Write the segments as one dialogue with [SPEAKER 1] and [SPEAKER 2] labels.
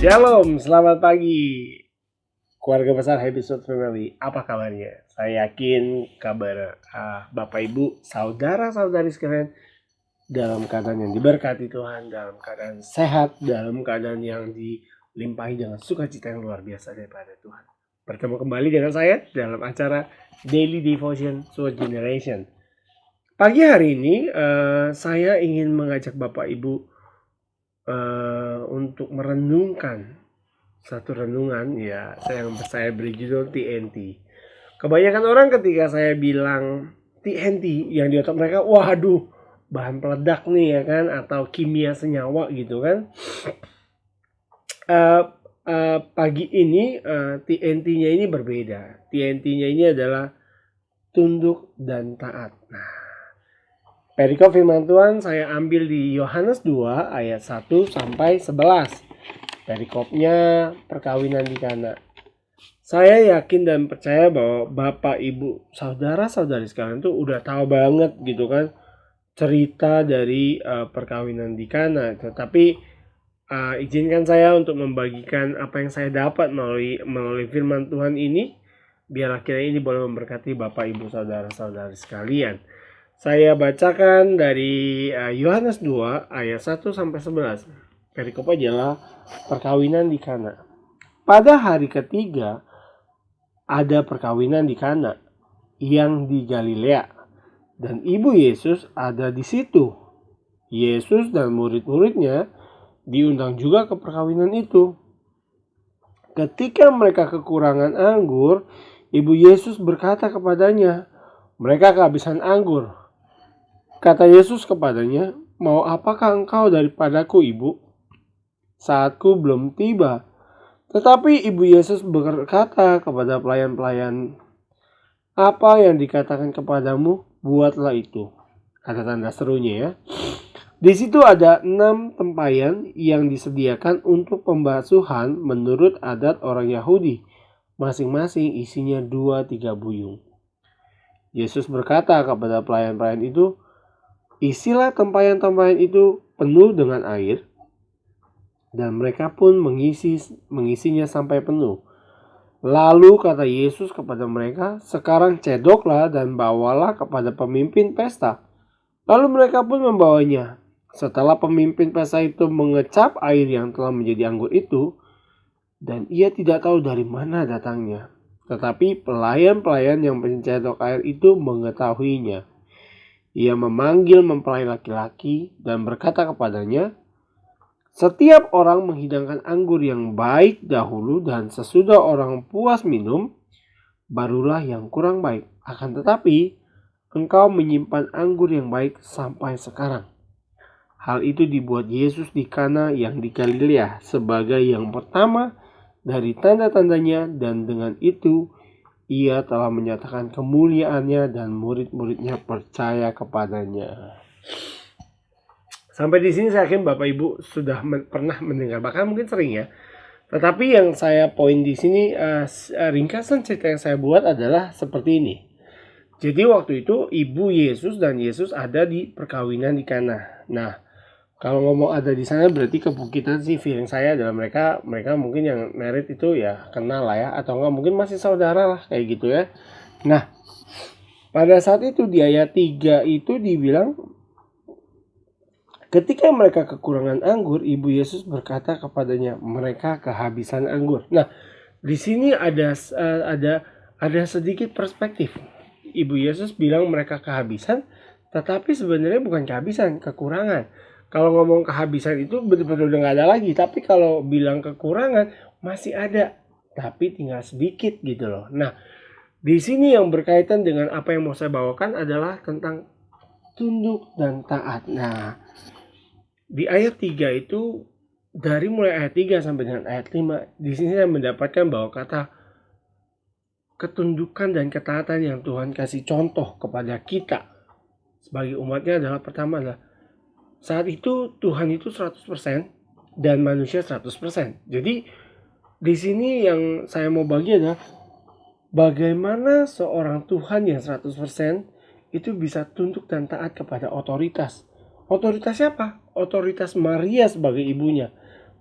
[SPEAKER 1] Shalom, selamat pagi keluarga besar Episode Family. Apa kabarnya? Saya yakin kabar Bapak Ibu, saudara-saudari sekalian dalam keadaan yang diberkati Tuhan, dalam keadaan sehat, dalam keadaan yang dilimpahi dengan sukacita yang luar biasa daripada Tuhan. Bertemu kembali dengan saya dalam acara Daily Devotion Sword Generation. Pagi hari ini saya ingin mengajak Bapak Ibu untuk merenungkan satu renungan ya saya beri judul TNT. Kebanyakan orang ketika saya bilang TNT yang di otak mereka, waduh bahan peledak nih ya kan, atau kimia senyawa gitu kan. Pagi ini TNT-nya ini berbeda. TNT-nya ini adalah tunduk dan taat. Nah, perikop firman Tuhan saya ambil di Yohanes 2 ayat 1 sampai 11. Perikopnya perkawinan di Kana. Saya yakin dan percaya bahwa Bapak, Ibu, saudara-saudari sekalian tuh udah tahu banget gitu kan cerita dari perkawinan di Kana. Tetapi izinkan saya untuk membagikan apa yang saya dapat melalui firman Tuhan ini, biar akhirnya ini boleh memberkati Bapak, Ibu, saudara-saudari sekalian. Saya bacakan dari Yohanes 2 ayat 1 sampai 11. Perikop adalah perkawinan di Kana. Pada hari ketiga ada perkawinan di Kana yang di Galilea, dan ibu Yesus ada di situ. Yesus dan murid-muridnya diundang juga ke perkawinan itu. Ketika mereka kekurangan anggur, ibu Yesus berkata kepadanya, "Mereka kehabisan anggur." Kata Yesus kepadanya, "Mau apakah engkau daripadaku, ibu? Saatku belum tiba." Tetapi ibu Yesus berkata kepada pelayan-pelayan, "Apa yang dikatakan kepadamu, buatlah itu." Ada tanda serunya ya. Di situ ada 6 tempayan yang disediakan untuk pembasuhan menurut adat orang Yahudi. Masing-masing isinya 2-3 buyung. Yesus berkata kepada pelayan-pelayan itu, "Isilah tempayan-tempayan itu penuh dengan air." Dan mereka pun mengisinya sampai penuh. Lalu kata Yesus kepada mereka, "Sekarang cedoklah dan bawalah kepada pemimpin pesta." Lalu mereka pun membawanya. Setelah pemimpin pesta itu mengecap air yang telah menjadi anggur itu, dan ia tidak tahu dari mana datangnya. Tetapi pelayan-pelayan yang mencedok air itu mengetahuinya. Ia memanggil mempelai laki-laki dan berkata kepadanya, "Setiap orang menghidangkan anggur yang baik dahulu, dan sesudah orang puas minum, barulah yang kurang baik. Akan tetapi, engkau menyimpan anggur yang baik sampai sekarang." Hal itu dibuat Yesus di Kana yang di Galilea sebagai yang pertama dari tanda-tandanya, dan dengan itu ia telah menyatakan kemuliaannya dan murid-muridnya percaya kepadanya. Sampai di sini saya yakin Bapak Ibu sudah pernah mendengar, bahkan mungkin sering ya. Tetapi yang saya poin di sini, ringkasan cerita yang saya buat adalah seperti ini. Jadi waktu itu ibu Yesus dan Yesus ada di perkawinan di Kana. Nah, kalau ngomong ada di sana berarti kemungkinan sih feeling saya adalah mereka mungkin yang married itu ya kenal lah ya, atau enggak mungkin masih saudara lah kayak gitu ya. Nah, pada saat itu di ayat 3 itu dibilang, ketika mereka kekurangan anggur, ibu Yesus berkata kepadanya, "Mereka kehabisan anggur." Nah, di sini ada sedikit perspektif. Ibu Yesus bilang mereka kehabisan, tetapi sebenarnya bukan kehabisan, kekurangan. Kalau ngomong kehabisan itu betul-betul udah nggak ada lagi. Tapi kalau bilang kekurangan masih ada, tapi tinggal sedikit gitu loh. Nah, di sini yang berkaitan dengan apa yang mau saya bawakan adalah tentang tunduk dan taat. Nah, di ayat 3 itu, dari mulai ayat 3 sampai dengan ayat 5, di sini saya mendapatkan bahwa kata ketundukan dan ketaatan yang Tuhan kasih contoh kepada kita sebagai umatnya adalah, pertama adalah saat itu Tuhan itu 100% dan manusia 100%. Jadi di sini yang saya mau bagi adalah bagaimana seorang Tuhan yang 100% itu bisa tunduk dan taat kepada otoritas. Otoritas siapa? Otoritas Maria sebagai ibunya.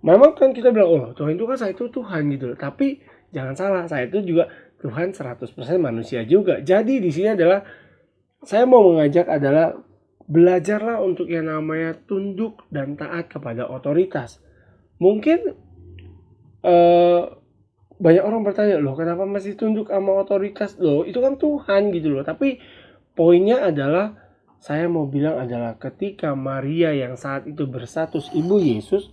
[SPEAKER 1] Memang kan kita bilang, oh Tuhan itu kan saya itu Tuhan gitu loh. Tapi jangan salah, saya itu juga Tuhan 100% manusia juga. Jadi di sini adalah saya mau mengajak adalah belajarlah untuk yang namanya tunduk dan taat kepada otoritas. Mungkin banyak orang bertanya, loh kenapa masih tunduk sama otoritas? Loh itu kan Tuhan gitu loh. Tapi poinnya adalah saya mau bilang adalah ketika Maria yang saat itu berstatus ibu Yesus,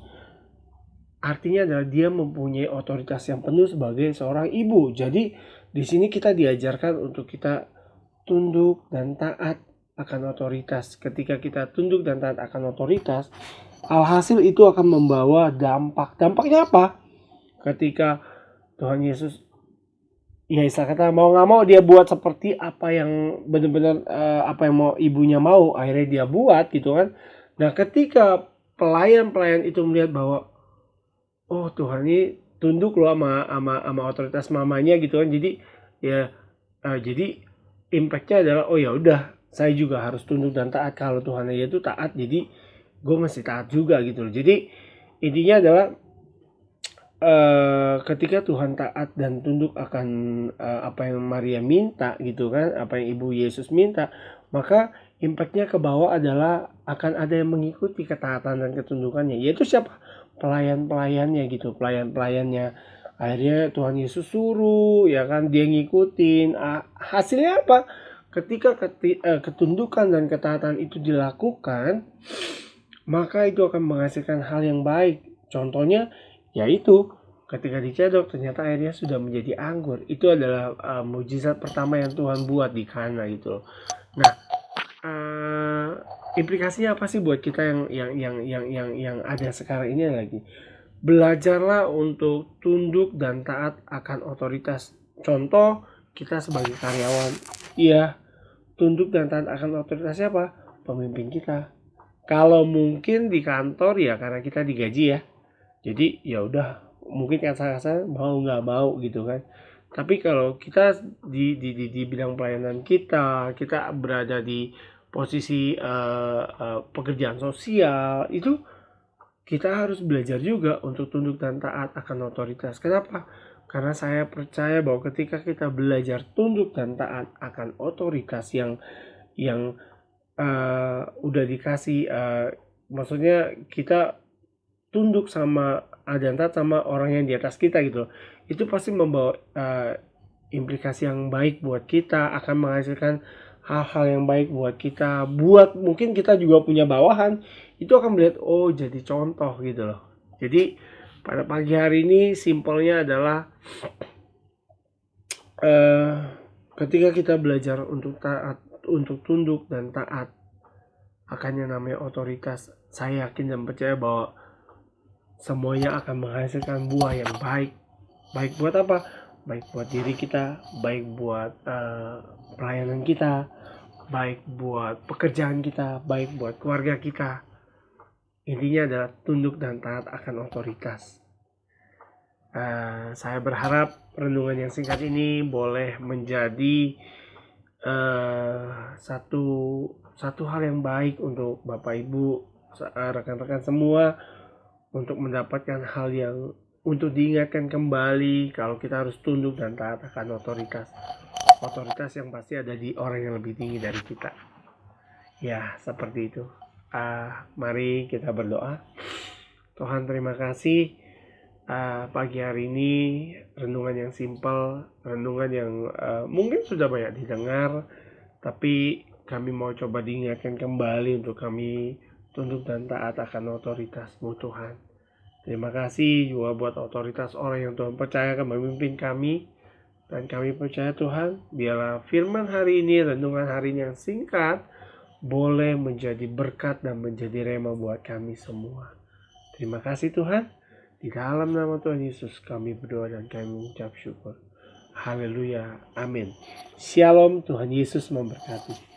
[SPEAKER 1] artinya adalah dia mempunyai otoritas yang penuh sebagai seorang ibu. Jadi di sini kita diajarkan untuk kita tunduk dan taat akan otoritas. Ketika kita tunduk dan taat akan otoritas, alhasil itu akan membawa dampak. Dampaknya apa? Ketika Tuhan Yesus, ya istilah kata mau nggak mau dia buat seperti apa yang benar-benar apa yang mau ibunya mau, akhirnya dia buat gitu kan. Nah ketika pelayan-pelayan itu melihat bahwa oh Tuhan ini tunduk loh sama otoritas mamanya gitu kan, jadi ya jadi impactnya adalah oh ya udah saya juga harus tunduk dan taat. Kalau Tuhan aja itu taat, jadi gue mesti taat juga gitu loh. Jadi intinya adalah ketika Tuhan taat dan tunduk akan apa yang Maria minta gitu kan, apa yang Ibu Yesus minta, maka impactnya ke bawah adalah akan ada yang mengikuti ketaatan dan ketundukannya, yaitu siapa? Pelayan-pelayannya gitu, pelayan-pelayannya. Akhirnya Tuhan Yesus suruh ya kan, dia ngikutin. Hasilnya apa? Ketika ketundukan dan ketaatan itu dilakukan, maka itu akan menghasilkan hal yang baik. Contohnya yaitu ketika dicedok ternyata airnya sudah menjadi anggur. Itu adalah mujizat pertama yang Tuhan buat di Kana gitu. Nah, implikasinya apa sih buat kita yang ada sekarang ini lagi? Belajarlah untuk tunduk dan taat akan otoritas. Contoh, kita sebagai karyawan, iya, tunduk dan taat akan otoritas siapa? Pemimpin kita. Kalau mungkin di kantor ya karena kita digaji ya. Jadi ya udah, mungkin kasar-kasar mau nggak mau gitu kan. Tapi kalau kita di bidang pelayanan kita berada di posisi pekerjaan sosial, itu kita harus belajar juga untuk tunduk dan taat akan otoritas. Kenapa? Karena saya percaya bahwa ketika kita belajar tunduk dan taat akan otoritas yang udah dikasih, maksudnya kita tunduk sama dan taat sama orang yang di atas kita gitu, itu pasti membawa implikasi yang baik buat kita, akan menghasilkan hal-hal yang baik buat kita, buat mungkin kita juga punya bawahan, itu akan melihat oh jadi contoh gitu loh. Jadi pada pagi hari ini simpelnya adalah ketika kita belajar untuk taat, untuk tunduk dan taat akan yang namanya otoritas, saya yakin dan percaya bahwa semuanya akan menghasilkan buah yang baik. Baik buat apa? Baik buat diri kita, baik buat pelayanan kita, baik buat pekerjaan kita, baik buat keluarga kita. Intinya adalah tunduk dan taat akan otoritas. Saya berharap renungan yang singkat ini boleh menjadi satu hal yang baik untuk Bapak Ibu, rekan-rekan semua, untuk mendapatkan hal yang untuk diingatkan kembali kalau kita harus tunduk dan taat akan otoritas yang pasti ada di orang yang lebih tinggi dari kita. Ya seperti itu. Mari kita berdoa. Tuhan terima kasih pagi hari ini, renungan yang simpel, renungan yang mungkin sudah banyak didengar, tapi kami mau coba diingatkan kembali untuk kami tunduk dan taat akan otoritas-Mu Tuhan. Terima kasih juga buat otoritas orang yang Tuhan percayakan memimpin kami. Dan kami percaya Tuhan, biarlah firman hari ini, renungan hari ini yang singkat, boleh menjadi berkat dan menjadi rema buat kami semua. Terima kasih Tuhan. Di dalam nama Tuhan Yesus kami berdoa dan kami mengucap syukur. Haleluya. Amin. Shalom. Tuhan Yesus memberkati.